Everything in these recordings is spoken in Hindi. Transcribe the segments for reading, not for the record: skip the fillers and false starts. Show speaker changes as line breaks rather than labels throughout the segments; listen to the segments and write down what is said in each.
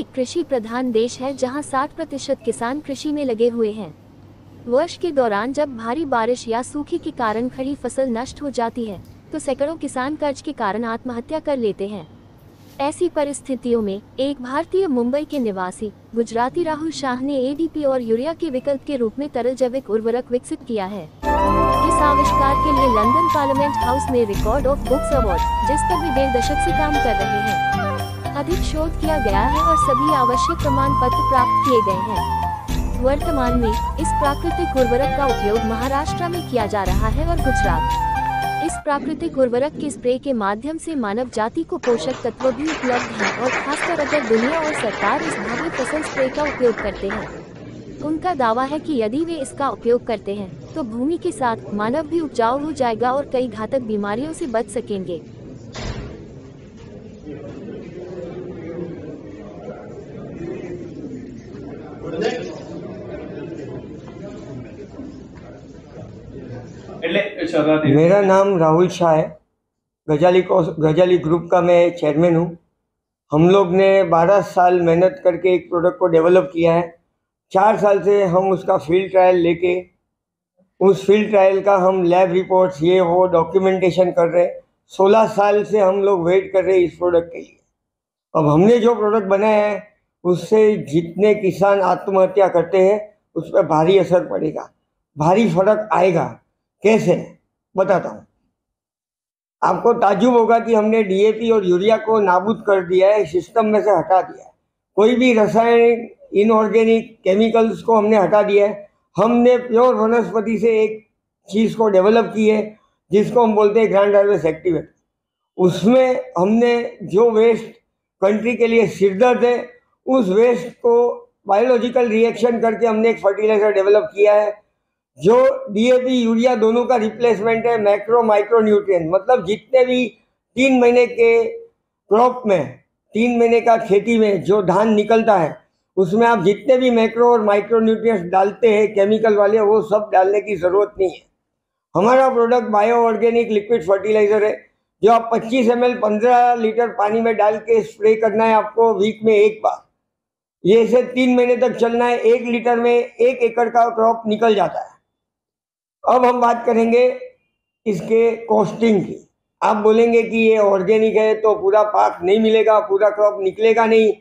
एक कृषि प्रधान देश है जहां 60% किसान कृषि में लगे हुए हैं। वर्ष के दौरान जब भारी बारिश या सूखे के कारण खड़ी फसल नष्ट हो जाती है, तो सैकड़ों किसान कर्ज के कारण आत्महत्या कर लेते हैं। ऐसी परिस्थितियों में एक भारतीय मुंबई के निवासी गुजराती राहुल शाह ने एडीपी और यूरिया के विकल्प के रूप में तरल जैविक उर्वरक विकसित किया है। इस आविष्कार के लिए लंदन पार्लियामेंट हाउस में रिकॉर्ड ऑफ बुक्स अवार्ड, जिस पर वे 1.5 दशक से काम कर रहे हैं, अधिक शोध किया गया है और सभी आवश्यक प्रमाण पत्र प्राप्त किए गए हैं। वर्तमान में इस प्राकृतिक उर्वरक का उपयोग महाराष्ट्र में किया जा रहा है और गुजरात। इस प्राकृतिक उर्वरक के स्प्रे के माध्यम से मानव जाति को पोषक तत्व भी उपलब्ध हैं और खासकर अगर दुनिया और सरकार इस भावी फसल स्प्रे का उपयोग करते हैं। उनका दावा है कि यदि वे इसका उपयोग करते हैं तो भूमि के साथ मानव भी उपजाऊ हो जाएगा और कई घातक बीमारियों से बच सकेंगे।
मेरा नाम राहुल शाह है। गजाली ग्रुप का मैं चेयरमैन हूँ। हम लोग ने 12 साल मेहनत करके एक प्रोडक्ट को डेवलप किया है। 4 साल से हम उसका फील्ड ट्रायल लेके उस फील्ड ट्रायल का हम लैब रिपोर्ट्स ये वो डॉक्यूमेंटेशन कर रहे हैं। 16 साल से हम लोग वेट कर रहे हैं इस प्रोडक्ट के लिए। अब हमने जो प्रोडक्ट बनाया है उससे जितने किसान आत्महत्या करते हैं उस पर भारी असर पड़ेगा, भारी फर्क आएगा। कैसे बताता हूँ आपको। ताज्जुब होगा कि हमने डीएपी और यूरिया को नाबूद कर दिया है, सिस्टम में से हटा दिया है। कोई भी रासायनिक इनऑर्गेनिक केमिकल्स को हमने हटा दिया है। हमने प्योर वनस्पति से एक चीज़ को डेवलप की है जिसको हम बोलते हैं ग्रांड हार्वेस्ट एक्टिवेट। उसमें हमने जो वेस्ट कंट्री के लिए सिरदर्द है उस वेस्ट को बायोलॉजिकल रिएक्शन करके हमने एक फर्टिलाइजर डेवलप किया है जो डीएपी यूरिया दोनों का रिप्लेसमेंट है। मैक्रो माइक्रो न्यूट्रिएंट मतलब जितने भी 3 महीने के क्रॉप में 3 महीने का खेती में जो धान निकलता है उसमें आप जितने भी मैक्रो और माइक्रो न्यूट्रिएंट्स डालते हैं केमिकल वाले, वो सब डालने की ज़रूरत नहीं है। हमारा product bio organic liquid fertilizer है जो आप 25 ml 15 लीटर पानी में डाल के स्प्रे करना है आपको वीक में एक बार। ये इसे 3 महीने तक चलना है। 1 लीटर में 1 एकड़ का क्रॉप निकल जाता है। अब हम बात करेंगे इसके कॉस्टिंग की। आप बोलेंगे कि ये ऑर्गेनिक है तो पूरा पाक नहीं मिलेगा, पूरा क्रॉप निकलेगा नहीं,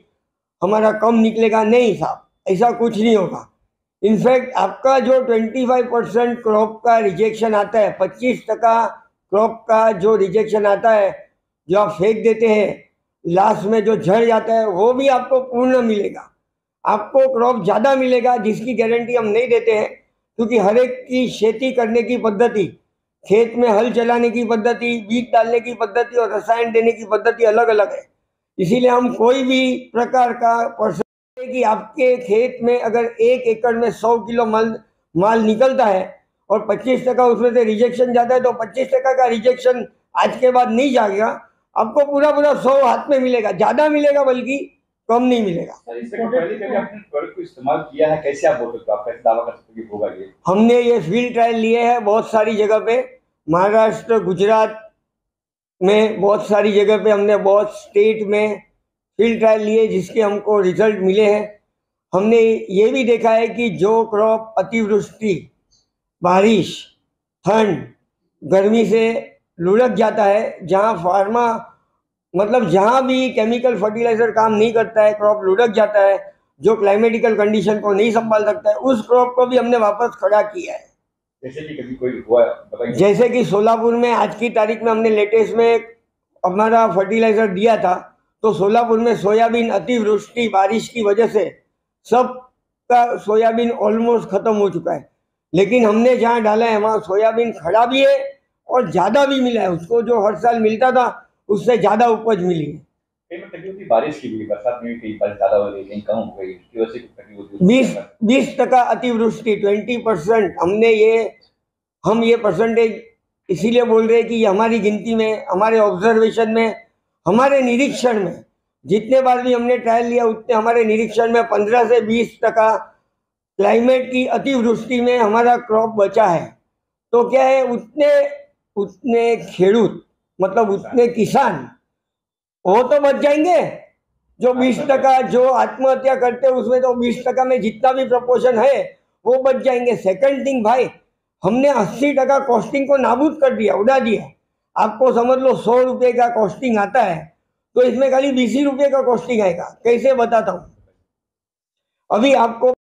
हमारा कम निकलेगा। नहीं साहब, ऐसा कुछ नहीं होगा। इनफैक्ट आपका जो 25% क्रॉप का रिजेक्शन आता है, 25% क्रॉप का जो रिजेक्शन आता है जो आप फेंक देते हैं लास्ट में जो झड़ जाता है, वो भी आपको पूर्ण मिलेगा। आपको क्रॉप ज़्यादा मिलेगा जिसकी गारंटी हम नहीं देते हैं, क्योंकि हर एक की खेती करने की पद्धति, खेत में हल चलाने की पद्धति, बीज डालने की पद्धति और रसायन देने की पद्धति अलग अलग है। इसीलिए हम कोई भी प्रकार का परसेंटेज कि आपके खेत में अगर 1 एकड़ में 100 किलो माल निकलता है और 25% उसमें से रिजेक्शन जाता है तो 25% का रिजेक्शन आज के बाद नहीं जाएगा। आपको पूरा 100 हाथ में मिलेगा, ज़्यादा मिलेगा बल्कि कम नहीं मिलेगा।
इससे पहले कभी आपने प्रोडक्ट को इस्तेमाल किया है? कैसे आप बोल सकते हो, आप कैसे दावा कर सकते हो कि होगा ये?
हमने ये फील्ड ट्रायल लिए हैं बहुत सारी जगह पे, महाराष्ट्र, गुजरात में बहुत सारी जगह पे हमने बहुत स्टेट में फील्ड ट्रायल लिए जिसके हमको रिजल्ट मिले हैं। हमने ये भी देखा है कि जो क्रॉप अतिवृष्टि, बारिश, ठंड, गर्मी से लुढ़क जाता है, जहाँ फार्मा मतलब जहाँ भी केमिकल फर्टिलाइजर काम नहीं करता है, क्रॉप लुढ़क जाता है, जो क्लाइमेटिकल कंडीशन को नहीं संभाल सकता है, उस क्रॉप को भी हमने वापस खड़ा किया है।
जैसे कि कभी कोई हुआ बताइए।
जैसे कि सोलापुर में आज की तारीख में हमने लेटेस्ट में हमारा फर्टिलाइजर दिया था, तो सोलापुर में सोयाबीन अतिवृष्टि बारिश की वजह से सबका सोयाबीन ऑलमोस्ट खत्म हो चुका है। लेकिन हमने जहाँ डाला है वहाँ सोयाबीन खड़ा भी है और ज़्यादा भी मिला है। उसको जो हर साल मिलता था उससे ज़्यादा उपज मिली है।
बारिश की भी, बरसात में भी कहीं बारिश ज़्यादा हो गई, कहीं कम हो गई, इसकी वजह से तकलीफ होती है।
20% अतिवृष्टि, 20%। हम ये परसेंटेज इसीलिए बोल रहे हैं कि हमारी गिनती में, हमारे ऑब्जर्वेशन में, हमारे निरीक्षण में, जितने बार भी हमने ट्रायल लिया उतने हमारे निरीक्षण में 15 से 20% क्लाइमेट की अतिवृष्टि में हमारा क्रॉप बचा है। तो क्या है, उतने खेडूत मतलब उतने किसान वो तो बच जाएंगे, जो 20% जो आत्महत्या करते हैं उसमें तो 20% में जितना भी प्रपोर्शन है वो बच जाएंगे। सेकंड थिंग भाई, हमने 80% कॉस्टिंग को नाबूद कर दिया, उड़ा दिया। आपको समझ लो 100 रुपये का कॉस्टिंग आता है तो इसमें खाली 20 रुपये का कॉस्टिंग आएगा। कैसे बताता हूँ, अभी आपको